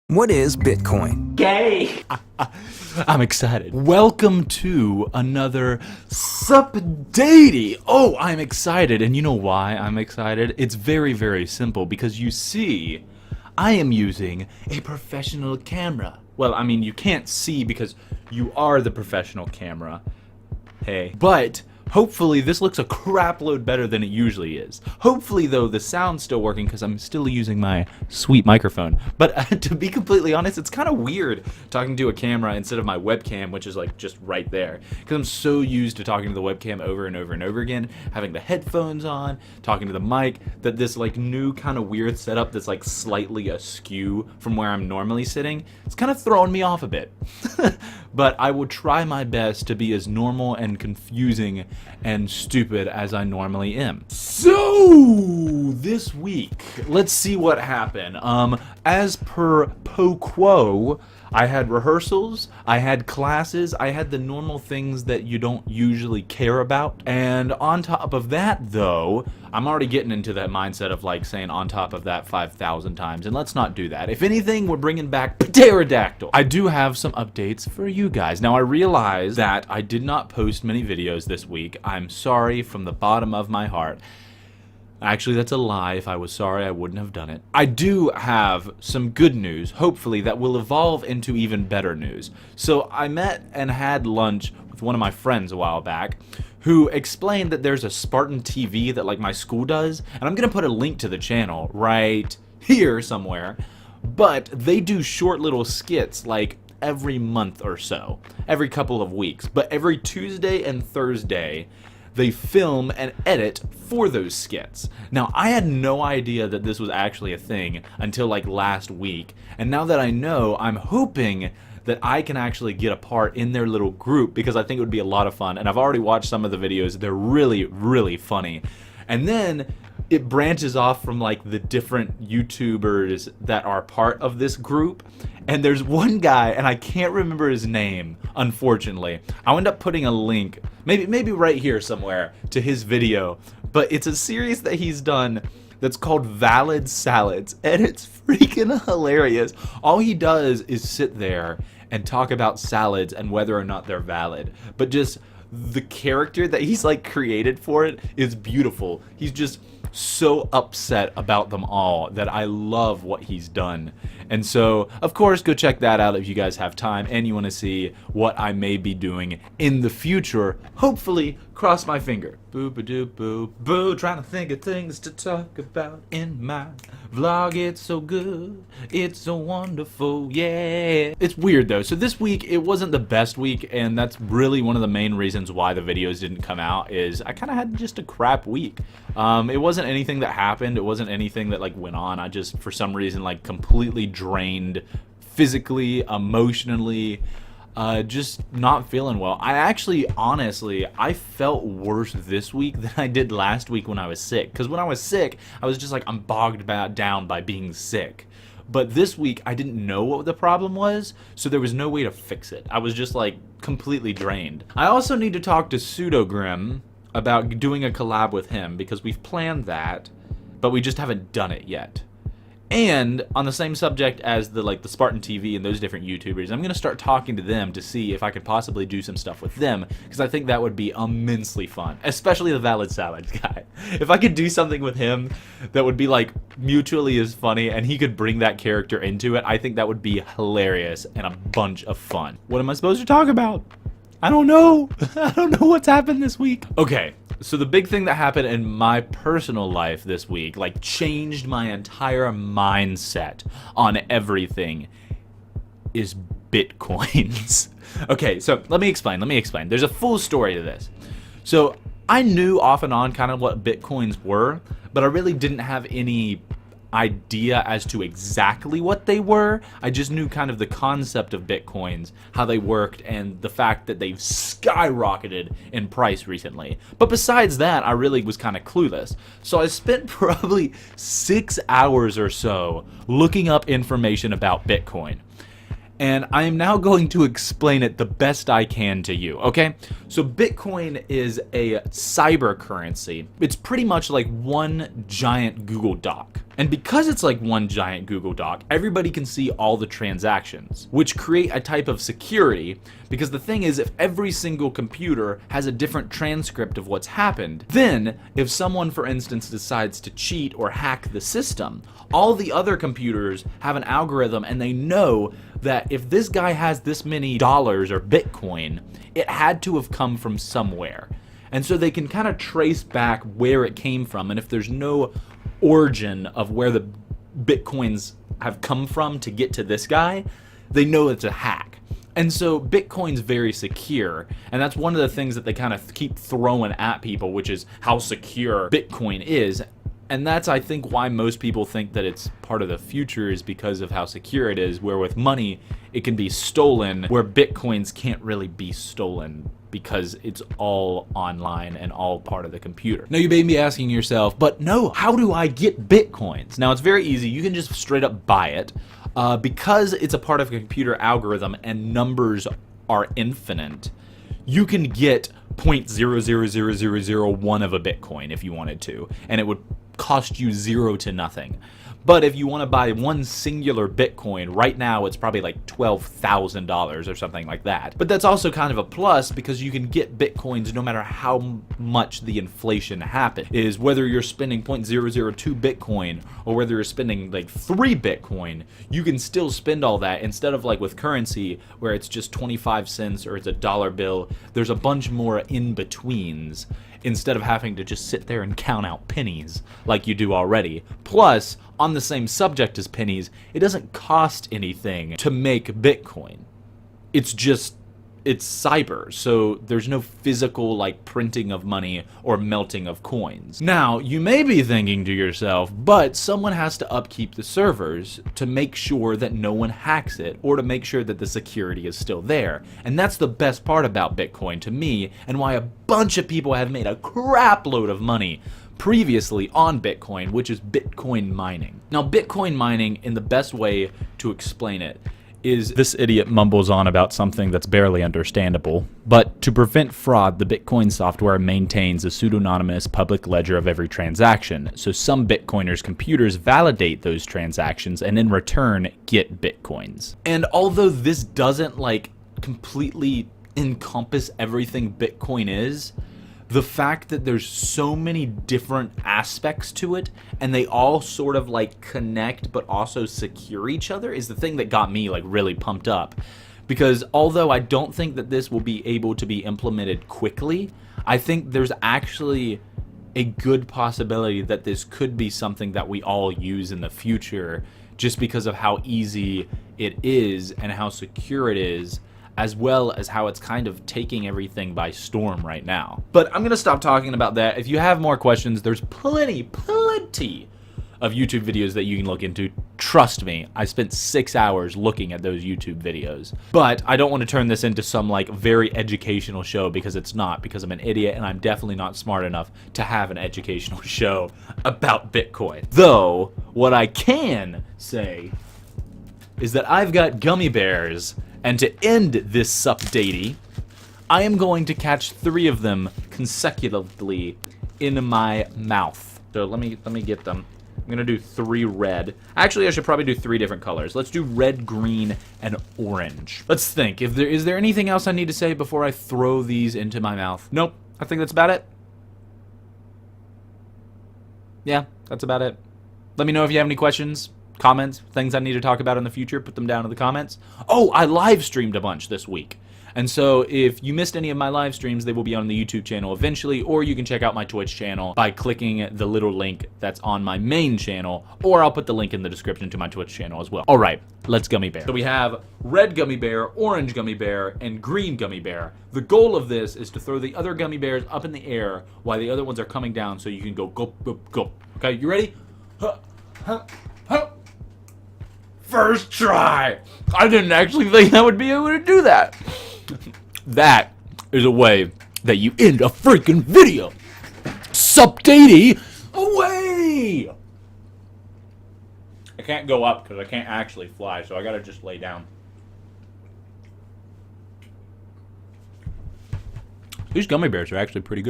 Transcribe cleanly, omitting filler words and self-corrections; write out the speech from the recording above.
What is Bitcoin? Gay! I'm excited. Welcome to another Supdatey. Oh, I'm excited. And you know why I'm excited? It's very, very simple. Because you see, I am using a professional camera. Well, I mean, you can't see because you are the professional camera. Hey. But hopefully this looks a crap load better than it usually is. Hopefully, though, the sound's still working because I'm still using my sweet microphone. But to be completely honest, it's kind of weird talking to a camera instead of my webcam, which is like just right there. Because I'm so used to talking to the webcam over and over and over again, having the headphones on, talking to the mic, that this like new kind of weird setup that's like slightly askew from where I'm normally sitting, it's kind of throwing me off a bit. But I will try my best to be as normal and confusing and stupid as I normally am. So this week, let's see what happened. As per Poquo, I had rehearsals, I had classes, I had the normal things that you don't usually care about. And on top of that, though, I'm already getting into that mindset of like saying on top of that 5,000 times, and let's not do that. If anything, we're bringing back pterodactyl. I do have some updates for you guys. Now, I realize that I did not post many videos this week. I'm sorry from the bottom of my heart. Actually, that's a lie. If I was sorry, I wouldn't have done it. I do have some good news, hopefully, that will evolve into even better news. So I met and had lunch with one of my friends a while back who explained that there's a Spartan TV that like my school does, and I'm gonna put a link to the channel right here somewhere, but they do short little skits like every month or so, every couple of weeks, but every Tuesday and Thursday they film and edit for those skits. Now, I had no idea that this was actually a thing until like last week, and now that I know, I'm hoping that I can actually get a part in their little group because I think it would be a lot of fun, and I've already watched some of the videos. They're really, really funny. And then it branches off from like the different YouTubers that are part of this group, and there's one guy, and I can't remember his name, unfortunately. I'll end up putting a link, maybe right here somewhere, to his video, but it's a series that he's done that's called Valid Salads, and it's freaking hilarious. All he does is sit there and talk about salads and whether or not they're valid, but just the character that he's like created for it is beautiful. He's just so upset about them all that I love what he's done. And so, of course, go check that out if you guys have time and you want to see what I may be doing in the future. Hopefully, cross my finger. Boo ba doo boo boo, trying to think of things to talk about in my vlog. It's so good, it's so wonderful, yeah. It's weird though. So this week it wasn't the best week, and that's really one of the main reasons why the videos didn't come out. Is I kind of had just a crap week. It wasn't anything that happened. It wasn't anything that like went on. I just for some reason like completely drained physically, emotionally. Just not feeling well. I actually, honestly, I felt worse this week than I did last week when I was sick. Because when I was sick, I was just like, I'm bogged down by being sick. But this week, I didn't know what the problem was, so there was no way to fix it. I was just like completely drained. I also need to talk to Pseudogrim about doing a collab with him because we've planned that, but we just haven't done it yet. And on the same subject as the Spartan TV and those different YouTubers, I'm going to start talking to them to see if I could possibly do some stuff with them, because I think that would be immensely fun, especially the Valid Salads guy. If I could do something with him that would be like mutually as funny and he could bring that character into it, I think that would be hilarious and a bunch of fun. What am I supposed to talk about? I don't know. I don't know what's happened this week. Okay, so the big thing that happened in my personal life this week, like changed my entire mindset on everything, is Bitcoins. Okay, so let me explain. There's a full story to this. So I knew off and on kind of what Bitcoins were, but I really didn't have any idea as to exactly what they were. I just knew kind of the concept of Bitcoins, how they worked, and the fact that they've skyrocketed in price recently. But besides that, I really was kind of clueless. So I spent probably 6 hours or so looking up information about Bitcoin. And I am now going to explain it the best I can to you, okay? So Bitcoin is a cyber currency. It's pretty much like one giant Google Doc. And because it's like one giant Google Doc, everybody can see all the transactions, which create a type of security, because the thing is, if every single computer has a different transcript of what's happened, then if someone, for instance, decides to cheat or hack the system, all the other computers have an algorithm and they know that if this guy has this many dollars or Bitcoin, it had to have come from somewhere. And so they can kind of trace back where it came from, and if there's no origin of where the Bitcoins have come from to get to this guy, they know it's a hack. And so Bitcoin's very secure, and that's one of the things that they kind of keep throwing at people, which is how secure Bitcoin is. And that's, I think, why most people think that it's part of the future, is because of how secure it is, where with money, it can be stolen, where Bitcoins can't really be stolen because it's all online and all part of the computer. Now you may be asking yourself, but no, how do I get Bitcoins? Now it's very easy. You can just straight up buy it. Because it's a part of a computer algorithm and numbers are infinite, you can get 0.00001 of a Bitcoin if you wanted to, and it would cost you 0 to nothing. But if you want to buy one singular Bitcoin, right now it's probably like $12,000 or something like that. But that's also kind of a plus, because you can get Bitcoins no matter how much the inflation happens. Is whether you're spending 0.002 Bitcoin or whether you're spending like 3 Bitcoin, you can still spend all that, instead of like with currency where it's just 25 cents or it's a dollar bill. There's a bunch more in-betweens, instead of having to just sit there and count out pennies like you do already. Plus, on the same subject as pennies, it doesn't cost anything to make Bitcoin. It's cyber, so there's no physical like printing of money or melting of coins. Now, you may be thinking to yourself, but someone has to upkeep the servers to make sure that no one hacks it, or to make sure that the security is still there. And that's the best part about Bitcoin to me, and why a bunch of people have made a crap load of money previously on Bitcoin, which is Bitcoin mining. Now, Bitcoin mining, in the best way to explain it, is this idiot mumbles on about something that's barely understandable. But to prevent fraud, the Bitcoin software maintains a pseudonymous public ledger of every transaction. So some Bitcoiners' computers validate those transactions and in return get Bitcoins. And although this doesn't like completely encompass everything Bitcoin is, the fact that there's so many different aspects to it and they all sort of like connect but also secure each other is the thing that got me like really pumped up. Because although I don't think that this will be able to be implemented quickly, I think there's actually a good possibility that this could be something that we all use in the future, just because of how easy it is and how secure it is, as well as how it's kind of taking everything by storm right now. But I'm going to stop talking about that. If you have more questions, there's plenty of YouTube videos that you can look into. Trust me, I spent 6 hours looking at those YouTube videos. But I don't want to turn this into some like very educational show, because it's not, because I'm an idiot and I'm definitely not smart enough to have an educational show about Bitcoin. Though, what I can say is that I've got gummy bears, and to end this Supdatey, I am going to catch 3 of them consecutively in my mouth. So let me get them. I'm gonna do 3 red. Actually, I should probably do 3 different colors. Let's do red, green, and orange. Let's think. Is there anything else I need to say before I throw these into my mouth? Nope. I think that's about it. Yeah, that's about it. Let me know if you have any questions, comments, things I need to talk about in the future. Put them down in the comments. Oh, I live streamed a bunch this week. And so if you missed any of my live streams, they will be on the YouTube channel eventually, or you can check out my Twitch channel by clicking the little link that's on my main channel, or I'll put the link in the description to my Twitch channel as well. All right, let's gummy bear. So we have red gummy bear, orange gummy bear, and green gummy bear. The goal of this is to throw the other gummy bears up in the air while the other ones are coming down, so you can go, go, go, go. Okay, you ready? Huh, huh, huh. First try. I didn't actually think I would be able to do that. That is a way that you end a freaking video. Supdatey, away! I can't go up because I can't actually fly, so I gotta just lay down. These gummy bears are actually pretty good.